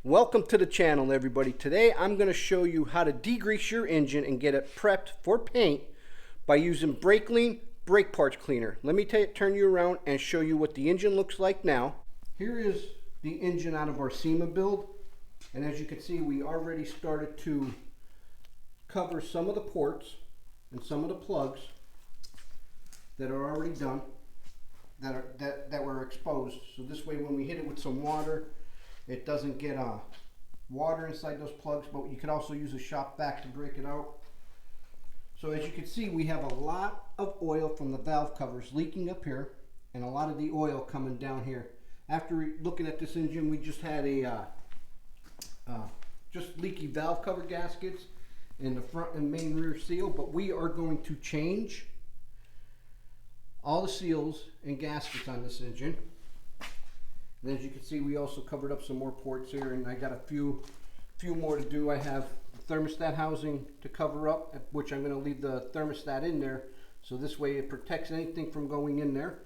Welcome to the channel, everybody. Today I'm going to show you how to degrease your engine and get it prepped for paint by using brake lean brake parts cleaner. Let me turn you around and show you what the engine looks like now. Here is the engine out of our SEMA build, and as you can see, we already started to cover some of the ports and some of the plugs that are already done, that were exposed. So this way, when we hit it with some water, it doesn't get water inside those plugs, but you can also use a shop vac to break it out. So as you can see, we have a lot of oil from the valve covers leaking up here, and a lot of the oil coming down here. After looking at this engine, we just had a just leaky valve cover gaskets in the front and main rear seal, but we are going to change all the seals and gaskets on this engine. And as you can see, we also covered up some more ports here, and I got a few more to do. I have the thermostat housing to cover up, which I'm going to leave the thermostat in there, so this way it protects anything from going in there,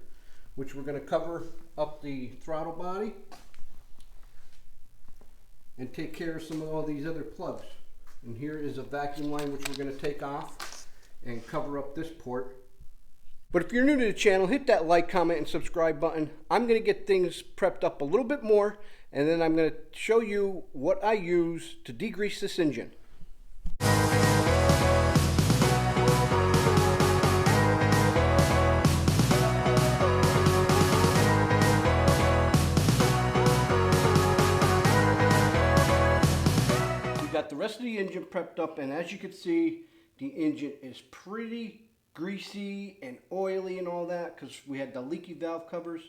which we're going to cover up the throttle body and take care of some of all these other plugs. And here is a vacuum line which we're going to take off and cover up this port. But if you're new to the channel, hit that like, comment, and subscribe button. I'm going to get things prepped up a little bit more, and then I'm going to show you what I use to degrease this engine. We got the rest of the engine prepped up, and as you can see, the engine is pretty greasy and oily and all that because we had the leaky valve covers.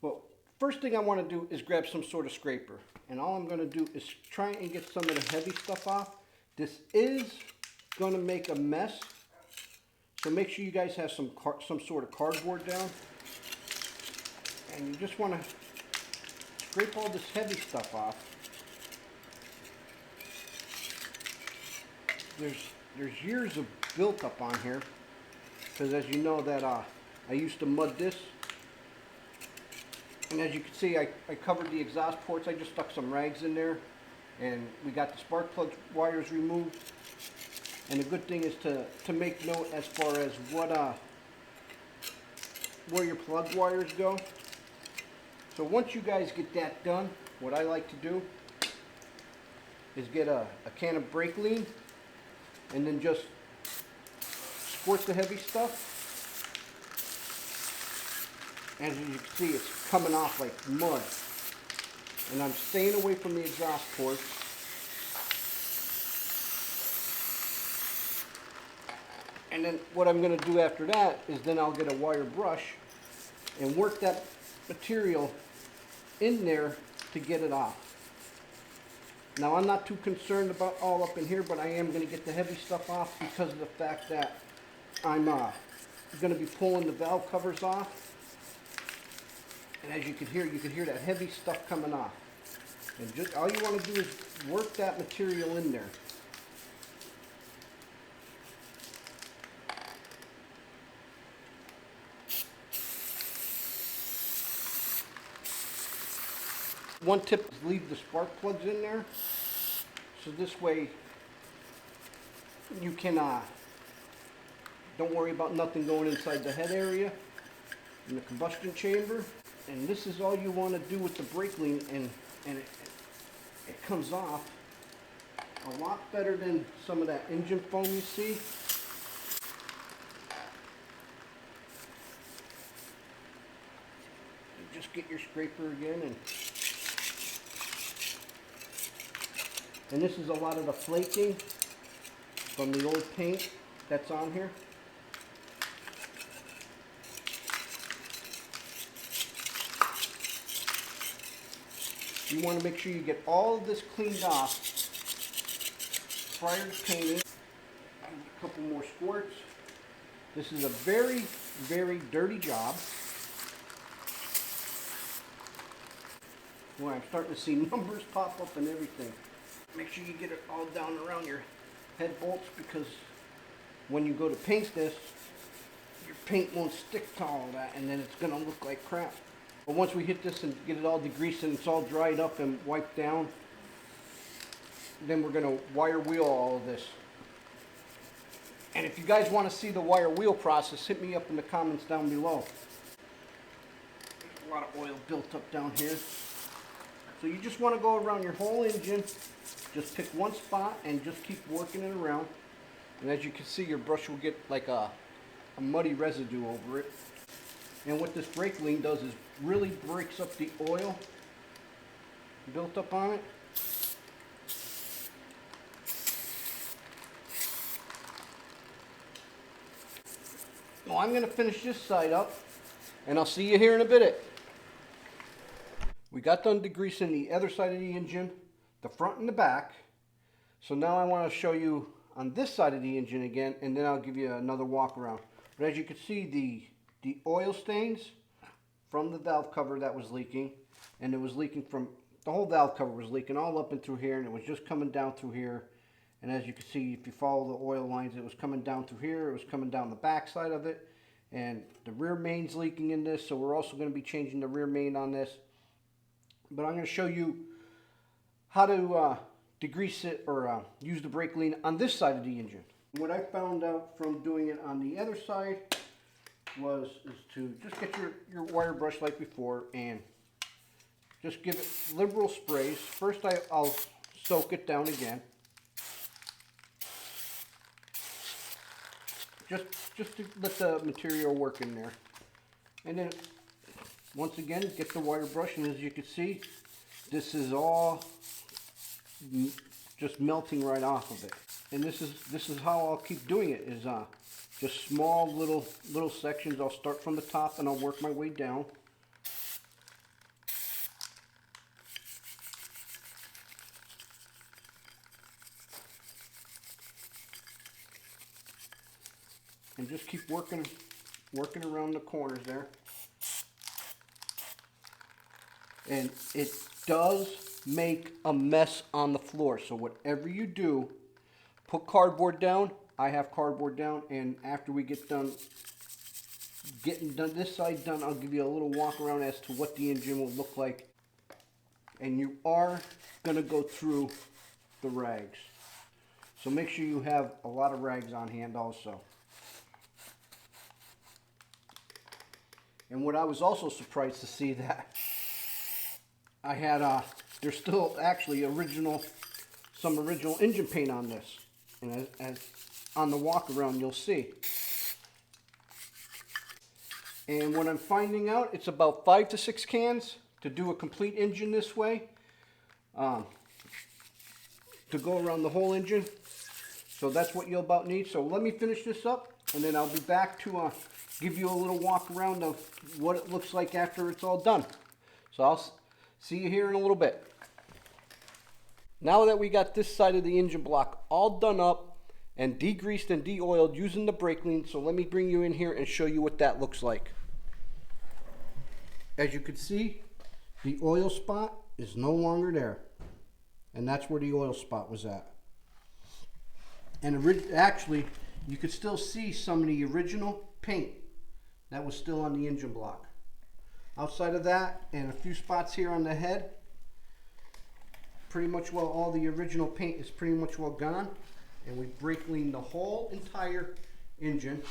Well, first thing I want to do is grab some sort of scraper, and all I'm going to do is try and get some of the heavy stuff off. This is going to make a mess, so make sure you guys have some sort of cardboard down, and you just want to scrape all this heavy stuff off. There's years of built up on here, because as you know that I used to mud this, and as you can see, I covered the exhaust ports. I just stuck some rags in there, and we got the spark plug wires removed. And the good thing is to make note as far as where your plug wires go. So once you guys get that done, what I like to do is get a can of brake lean and then just squirt the heavy stuff. As you can see, it's coming off like mud. And I'm staying away from the exhaust ports. And then what I'm going to do after that is then I'll get a wire brush and work that material in there to get it off. Now, I'm not too concerned about all up in here, but I am going to get the heavy stuff off because of the fact that I'm going to be pulling the valve covers off. And as you can hear that heavy stuff coming off. And just all you want to do is work that material in there. One tip is leave the spark plugs in there, so this way you can don't worry about nothing going inside the head area in the combustion chamber. And this is all you want to do with the brake lean, and it comes off a lot better than some of that engine foam you see. You just get your scraper again, and this is a lot of the flaking from the old paint that's on here. You want to make sure you get all of this cleaned off prior to painting. A couple more squirts. This is a very, very dirty job. Well, I'm starting to see numbers pop up and everything. Make sure you get it all down around your head bolts, because when you go to paint this, your paint won't stick to all that, and then it's going to look like crap. But once we hit this and get it all degreased and it's all dried up and wiped down, then we're going to wire wheel all of this. And if you guys want to see the wire wheel process, hit me up in the comments down below. There's a lot of oil built up down here. So you just want to go around your whole engine, just pick one spot and just keep working it around. And as you can see, your brush will get like a muddy residue over it. And what this brake lean does is really breaks up the oil built up on it. Well, I'm going to finish this side up, and I'll see you here in a bit. We got done degreasing the other side of the engine, the front and the back. So now I want to show you on this side of the engine again, and then I'll give you another walk around. But as you can see, the oil stains from the valve cover that was leaking, and it was leaking from, the whole valve cover was leaking all up and through here, and it was just coming down through here. And as you can see, if you follow the oil lines, it was coming down through here, it was coming down the back side of it, and the rear main's leaking in this, so we're also going to be changing the rear main on this. But I'm going to show you how to degrease it or use the brake lean on this side of the engine. What I found out from doing it on the other side is to just get your wire brush like before and just give it liberal sprays. First I'll soak it down again. Just to let the material work in there. And then once again, get the wire brush, and as you can see, this is all just melting right off of it. And this is how I'll keep doing it, is just small little sections. I'll start from the top and I'll work my way down. And just keep working around the corners there. And it does make a mess on the floor. So whatever you do, put cardboard down. I have cardboard down, and after we get done getting this side done, I'll give you a little walk around as to what the engine will look like. And you are going to go through the rags. So make sure you have a lot of rags on hand also. And what I was also surprised to see that I had, there's still actually some original engine paint on this. And as on the walk around, you'll see. And what I'm finding out, it's about 5 to 6 cans to do a complete engine this way. To go around the whole engine. So that's what you'll about need. So let me finish this up, and then I'll be back to give you a little walk around of what it looks like after it's all done. So I'll see you here in a little bit. Now that we got this side of the engine block all done up and degreased and de-oiled using the brake lean, so let me bring you in here and show you what that looks like. As you can see, the oil spot is no longer there. And that's where the oil spot was at. And actually, you could still see some of the original paint that was still on the engine block. Outside of that, and a few spots here on the head, pretty much well, all the original paint is pretty much well gone. And we brake leaned the whole entire engine.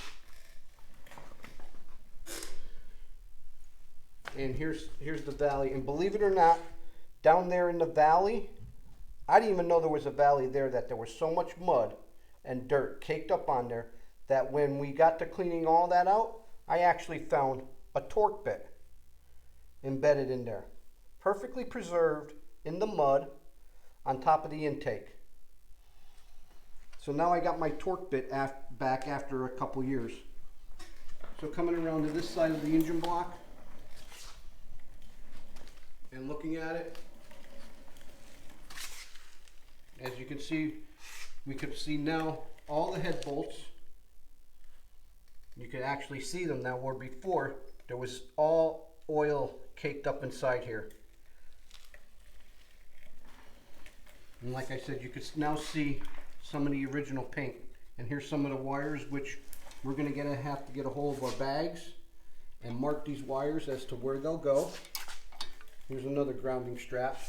And here's the valley. And believe it or not, down there in the valley, I didn't even know there was a valley there, that there was so much mud and dirt caked up on there that when we got to cleaning all that out, I actually found a torque bit embedded in there, perfectly preserved in the mud on top of the intake. So now I got my torque bit back after a couple years. So coming around to this side of the engine block and looking at it, as you can see, we could see now all the head bolts. You can actually see them now, where before there was all oil caked up inside here. And like I said, you could now see some of the original paint. And here's some of the wires, which we're going to have to get a hold of our bags and mark these wires as to where they'll go. Here's another grounding strap.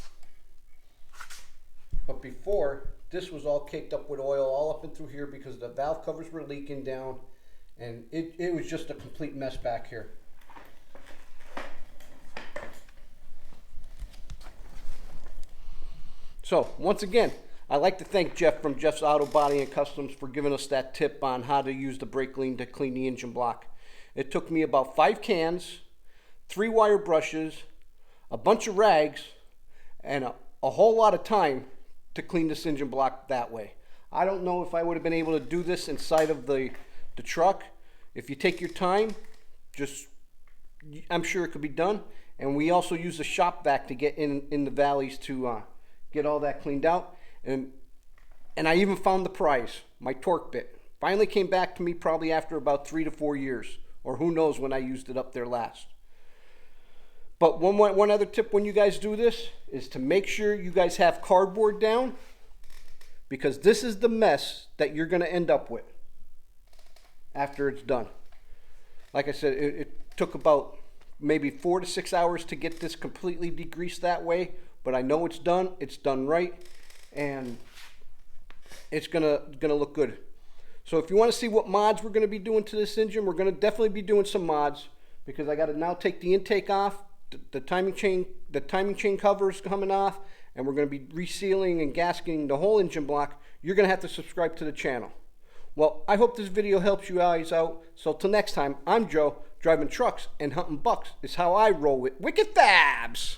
But before, this was all caked up with oil all up and through here because the valve covers were leaking down, and it was just a complete mess back here. So once again, I'd like to thank Jeff from Jeff's Auto Body and Customs for giving us that tip on how to use the brake clean to clean the engine block. It took me about 5 cans, 3 wire brushes, a bunch of rags, and a whole lot of time to clean this engine block that way. I don't know if I would have been able to do this inside of the truck. If you take your time, I'm sure it could be done. And we also use the shop vac to get in the valleys to get all that cleaned out. And I even found the prize, my torque bit. Finally came back to me probably after about 3 to 4 years, or who knows when I used it up there last. But one other tip when you guys do this is to make sure you guys have cardboard down, because this is the mess that you're going to end up with after it's done. Like I said, it took about maybe 4 to 6 hours to get this completely degreased that way, but I know it's done right, and it's gonna look good. So if you want to see what mods we're going to be doing to this engine, we're going to definitely be doing some mods, because I got to now take the intake off, the timing chain cover is coming off, and we're going to be resealing and gasketing the whole engine block. You're going to have to subscribe to the channel. Well, I hope this video helps you guys out. So till next time, I'm Joe. Driving trucks and hunting bucks is how I roll with Wicked Fabz.